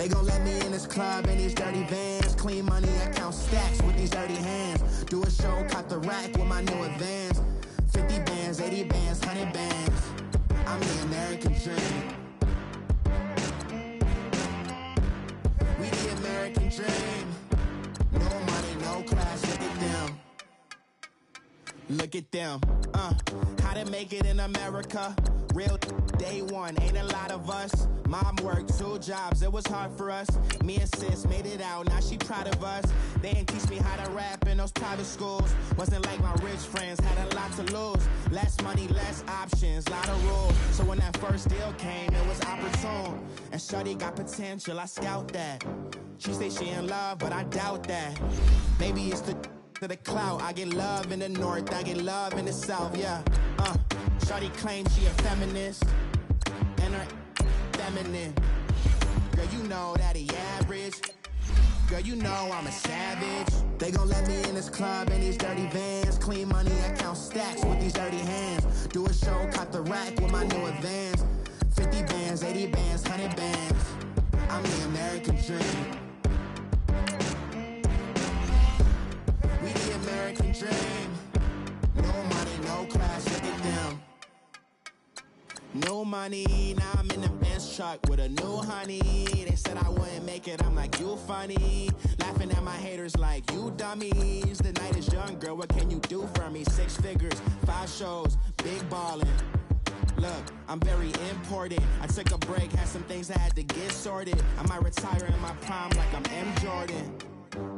They gon' let me in this club in these dirty vans. Clean money, I count stacks with these dirty hands. Do a show, caught the rack with my new advance. 50 bands, 80 bands, 100 bands. I'm the American dream. We the American dream. No money, no class, look at them. Look at them, how to make it in America. Real day one, ain't a lot of us. Mom worked 2 jobs, it was hard for us. Me and sis made it out, now she proud of us. They didn't teach me how to rap in those private schools. Wasn't like my rich friends, had a lot to lose. Less money, less options, lot of rules. So when that first deal came, it was opportune. And shorty got potential, I scout that. She say she in love, but I doubt that. Maybe it's to the clout. I get love in the north, I get love in the south, yeah. Shorty claims she a feminist, and her feminine. Girl, you know that he average. Girl, you know I'm a savage. They gon' let me in this club in these dirty vans. Clean money, I count stacks with these dirty hands. Do a show, caught the rack with my new advance. 50 bands, 80 bands, 100 bands. I'm the American dream. We the American dream. No money, no class, look at them. No money, now I'm in the Benz truck with a new honey. They said I wouldn't make it, I'm like, you funny. Laughing at my haters like, you dummies. The night is young, girl, what can you do for me? 6 figures, 5 shows, big ballin'. Look, I'm very important. I took a break, had some things I had to get sorted. I might retire in my prime like I'm M. Jordan.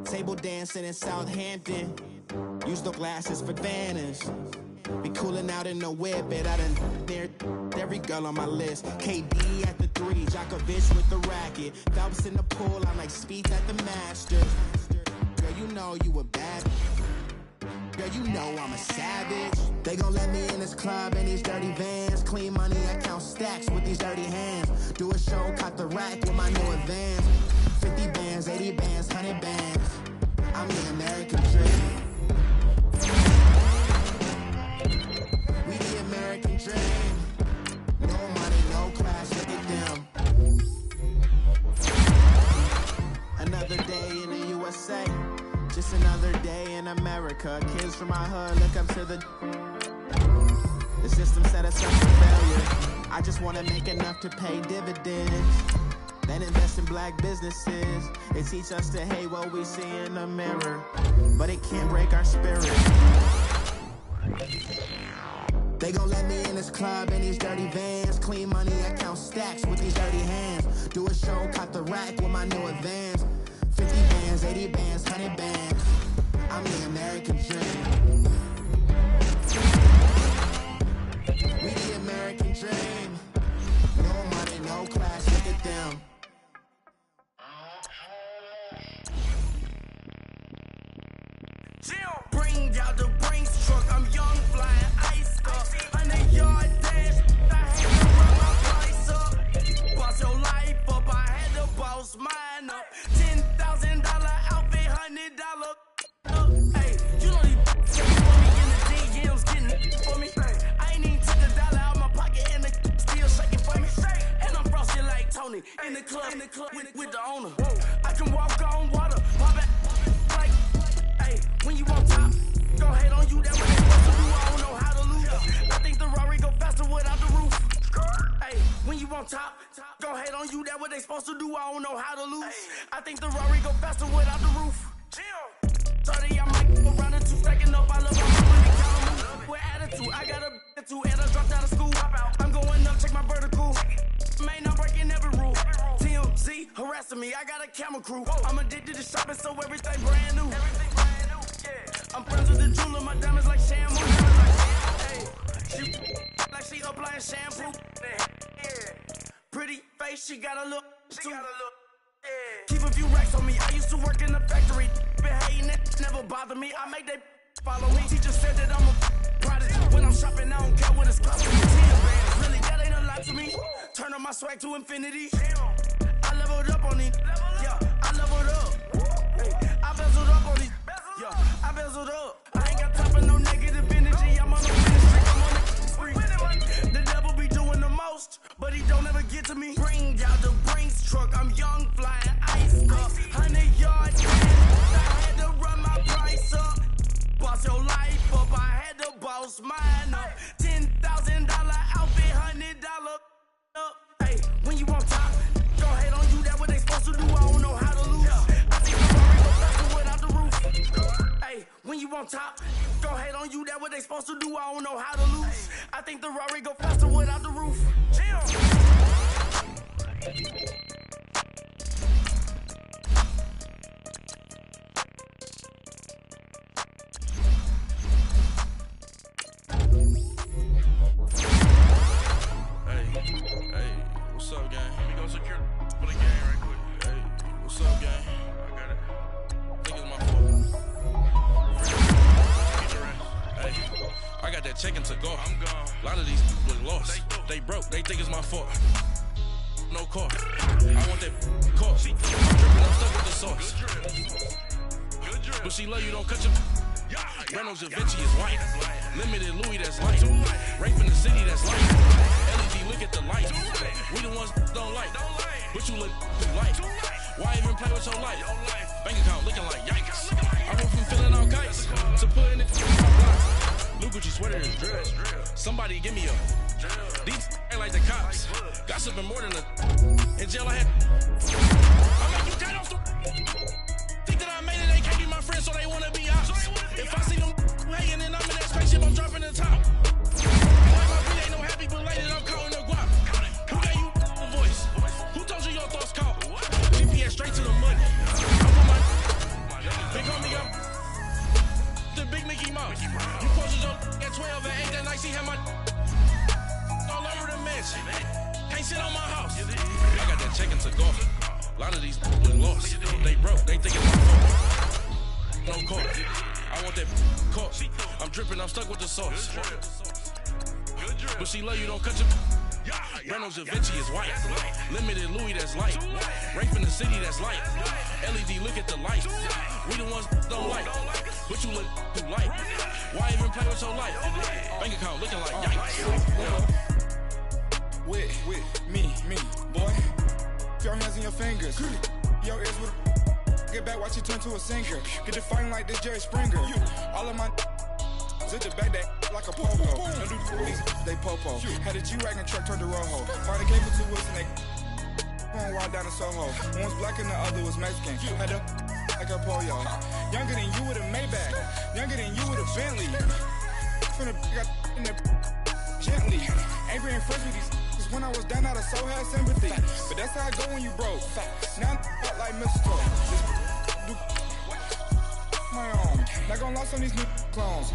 Table dancing in Southampton. Use the glasses for banners. Be cooling out in the whip, but I done near every girl on my list. KD at the 3, Djokovic with the racket. Phelps in the pool, I'm like Speed at the Masters. Girl, you know you a bad. Girl, you know I'm a savage. They gon' let me in this club in these dirty vans. Clean money, I count stacks with these dirty hands. Do a show, caught the rack with my new advance. 50 bands, 80 bands, 100 bands. I'm the American dream. We the American dream. No money, no class, look at them. Another day in the USA. Just another day in America. Kids from my hood look up to the system set us up for failure. I just wanna make enough to pay dividends. Then invest in black businesses. They teach us to hate what we see in the mirror, but it can't break our spirit. They gon' let me in this club in these dirty vans. Clean money, I count stacks with these dirty hands. Do a show, caught the rack with my new advance. 50 bands, 80 bands, 100 bands. I'm the American dream. We the American dream. No money, no class, look at them. Bring out the Brinks truck, I'm young, flying ice up. 100-yard dash, I had to run my price up. Boss your life up, I had to boss mine up. $10,000 outfit, $100 Hey, you know these for me in the DMs getting it for me. I ain't even took $1 out my pocket and the still shaking for me. And I'm frosted like Tony in the club with the owner. I can walk on water, pop it like, hey, when you on top, go hate on you, that's what they supposed to do. I don't know how to lose. I think the Rari go faster without the roof. Hey, when you on top, go hate on you, that's what they supposed to do. I don't know how to lose. I think the Rari go faster without the roof. 30, I might go around the 2, stacking up. I love my money, count with attitude. I got a attitude, and I dropped out of school. I'm going up, check my vertical. Man, I'm breaking every rule. TMZ harassing me, I got a camera crew. I'm addicted to shopping, so everything brand new. I'm friends with the jeweler, my diamonds like shampoo. Hey, she like she applying shampoo. Pretty face, she got a look. Keep a few racks on me. I used to work in the factory. Been hating it, never bother me. I make they follow me. Teacher said that I'm a prodigy. When I'm shopping, I don't care what it's costing me. 10 bands, really, that ain't a lot to me. Turn on my swag to infinity. I leveled up on these. Yeah, I leveled up. Hey, I bezeled up on these. Yeah, I bezeled up. I ain't got time for no negative energy. I'm on the ministry. I'm on the spree. The devil be doing the most, but but he don't ever get to me. Bring out the Brinks truck, I'm young, flying ice up. 100-yard dash, I had to run my price up. Boss your life up, I had to boss mine up. $10,000 outfit, $100 up. Hey, when you on top, go ahead on you, that what they supposed to do, I don't know how to lose. I think the Ferrari go faster without the roof. Hey, when you on top, go ahead on you, that what they supposed to do, I don't know how to lose. I think the Ferrari go faster without the roof. Hey, what's up, gang? Let me go secure for the game right quick. Hey, what's up, gang? I got it. I think it's my fault. Get your ass. Hey, I got that check-in to go. I'm gone. A lot of these look lost. They broke. They think it's my fault. No car. I want that car. I'm tripping. I'm stuck with the sauce. Good drip. But she love you. Don't cut your. Reynolds Da Vinci is white. Limited Louis, that's light. Rape in the city, that's light. LED, look at the light. We the ones don't like. But you look too light. Why even play with your life? Bank account looking like yikes. I went from filling out kites to putting it in my block. Blue Gucci sweater is drill. Somebody give me a. These ain't like the cops. Gossiping more than a. In jail I had. I'm like, you got off the. Think that I made it, they can't be my friends, so they wanna be ops. If I see them hanging and I'm in that spaceship, I'm dropping the top. Like my beat ain't no happy, but later I'm calling the guap. Who gave you the voice? Who told you your thoughts count? GPS straight to the money. I want my big homie up. The big Mickey Mouse. You posted your at 12 and 8 that night, she had my all over the mansion. Can't sit on my house. I got that check-in to go. A lot of these look lost. They broke. They think it's my fault. No car. I want that car. I'm dripping. I'm stuck with the sauce. But she love you. Don't cut your. Reynolds Da Vinci is white. Limited Louis, that's light. Rape in the city, that's light. LED, look at the light. We the ones don't like. But you look too light. Why even play with your life? Bank account looking like yikes. With me, boy. Your hands and your fingers. Your ears with get back, watch you turn to a singer. Get the fighting like this Jerry Springer. All of my zip the back that like a pogo. Don't do these, they popo. Had a G-Wagon truck turned to Rojo. Find a cable to us and they going wild down in Soho. One was black and the other was Mexican. Had a like a pollo. Younger than you with a Maybach. Younger than you with a Bentley. From the got in the gently. Angry and friends with these. When I was down, I so had sympathy. But that's how it go when you broke. Now I'm like mistletoe. Do my own. Not gonna lost on these new clones.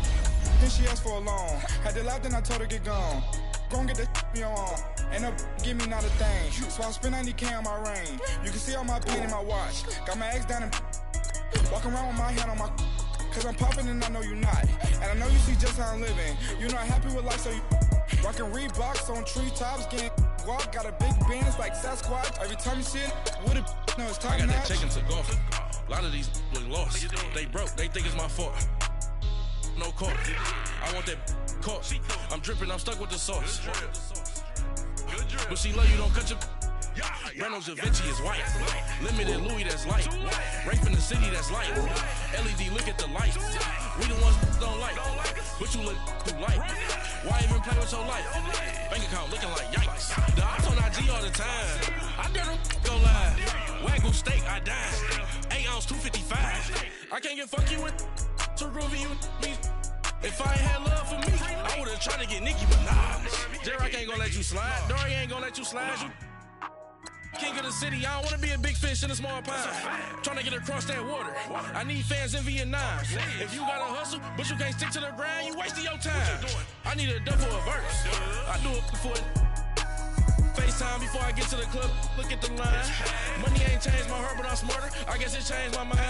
Then she asked for a loan. Had to laugh, then I told her get gone. Gon' get that me on. Ain't no give me not a thing. So I spend 90K on my ring. You can see all my pain in my watch. Got my ex down and walking around with my hand on my. Cause I'm popping and I know you not. And I know you see just how I'm living. You're not happy with life, so you. Rockin' Reeboks on treetops, getting guap, got a big Benz like Sasquatch. Every time you see it, with a no, it's time. I got that check-in to go. A lot of these look lost. They broke. They think it's my fault. No car. I want that car. I'm dripping. I'm stuck with the sauce. But she love you. Don't cut your. Reynolds Da Vinci is white. Limited Louis, that's light. Rape in the city, that's light. LED, look at the light. We the ones don't like. But you look too light. Why even play with your life? Bank account looking like yikes. The ops on IG all the time. I dare them go live. Wagyu steak, I died. 8 ounce, 255. I can't get fuck you with to groovy you me. If I ain't had love for me, I would've tried to get Nicki Minaj. J-Rock ain't gonna let you slide. Dory ain't gonna let you slide. You king of the city, I don't wanna be a big fish in a small pond. Trying to get across that water. I need fans in Vietnam. If you gotta hustle, but you can't stick to the grind, you wasting your time. I need a dub for a verse. I do it for FaceTime before I get to the club. Look at the line. Money ain't changed my heart, but I'm smarter. I guess it changed my mind.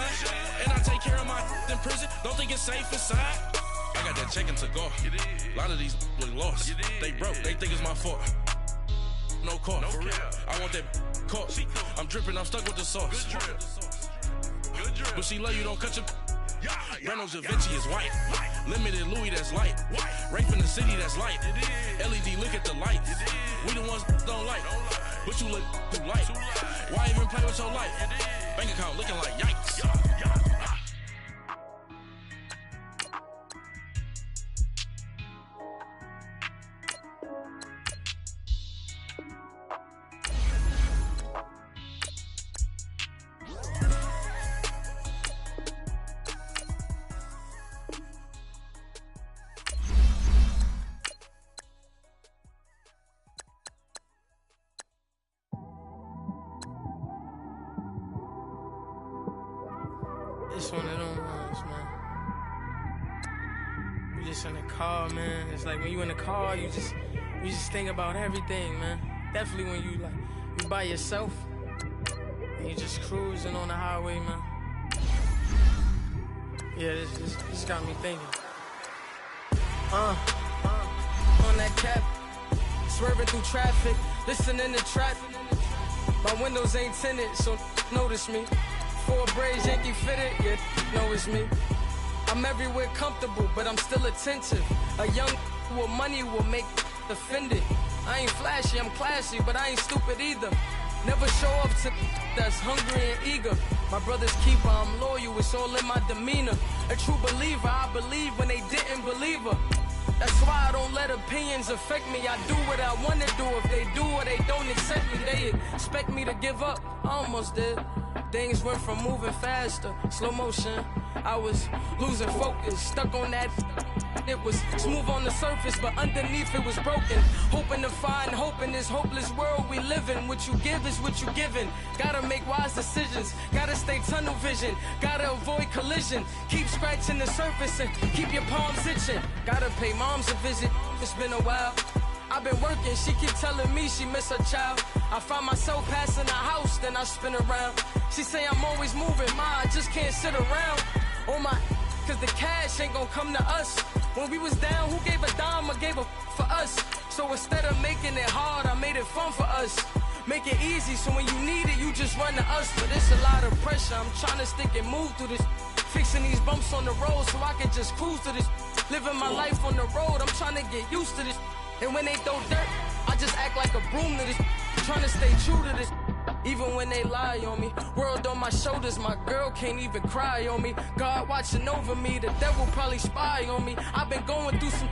And I take care of my in prison. Don't think it's safe inside. I got that check-in to go. A lot of these look lost. They broke. They think it's my fault. No car, for real. I want that car. I'm dripping, I'm stuck with the sauce. But she love you, don't cut your. Reynolds Da Vinci is white. Limited Louis, that's light. Rape in the city, that's light. LED, look at the lights. We the ones don't like. But you look too light. Why even play with your life? Bank account looking like yikes. It's one of them ones, man. You just in the car, man. It's like when you in the car, you just think about everything, man. Definitely when you by yourself and you just cruising on the highway, man. Yeah, this got me thinking. On that cap, swerving through traffic, listening to trap. My windows ain't tinted, so notice me. Four braids, Yankee fitted, yeah, know it's me. I'm everywhere comfortable, but I'm still attentive. A young with money will make offended. I ain't flashy, I'm classy, but I ain't stupid either. Never show up to that's hungry and eager. My brother's keeper, I'm loyal, it's all in my demeanor. A true believer, I believe when they didn't believe her. That's why I don't let opinions affect me. I do what I want to do. If they do or they don't accept me, they expect me to give up. I almost did. Things went from moving faster, slow motion. I was losing focus, stuck on that. It was smooth on the surface, but underneath it was broken. Hoping to find hope in this hopeless world we live in. What you give is what you given. Gotta make wise decisions. Gotta stay tunnel vision. Gotta avoid collision. Keep scratching the surface and keep your palms itching. Gotta pay moms a visit. It's been a while. I've been working, she keep telling me she miss her child. I find myself passing the house, then I spin around. She say I'm always moving, I just can't sit around. Oh my, cause the cash ain't gonna come to us. When we was down, who gave a dime or gave a for us? So instead of making it hard, I made it fun for us. Make it easy, so when you need it, you just run to us. But it's a lot of pressure, I'm trying to stick and move through this. Fixing these bumps on the road so I can just cruise to this. Living my life on the road, I'm trying to get used to this. And when they throw dirt, I just act like a broom to this. Trying to stay true to this. Even when they lie on me. World on my shoulders, my girl can't even cry on me. God watching over me, the devil probably spy on me. I've been going through some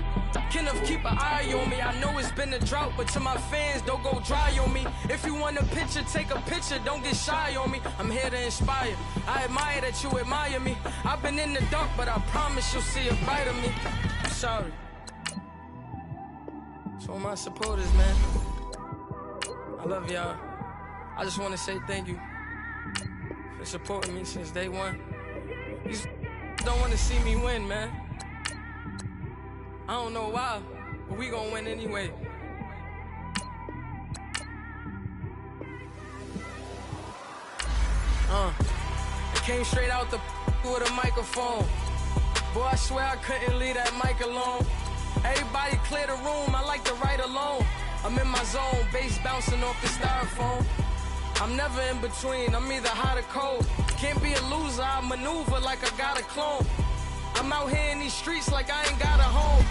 Kenneth, keep an eye on me. I know it's been a drought, but to my fans, don't go dry on me. If you want a picture, take a picture, don't get shy on me. I'm here to inspire. I admire that you admire me. I've been in the dark, but I promise you'll see a brighter me. I'm sorry. To all my supporters, man, I love y'all. I just want to say thank you for supporting me since day one. You don't want to see me win, man. I don't know why, but we gonna win anyway. I came straight out the with a microphone. Boy, I swear I couldn't leave that mic alone. Everybody clear the room, I like to write alone. I'm in my zone, bass bouncing off the styrofoam. I'm never in between, I'm either hot or cold. Can't be a loser, I maneuver like I got a clone. I'm out here in these streets like I ain't got a home.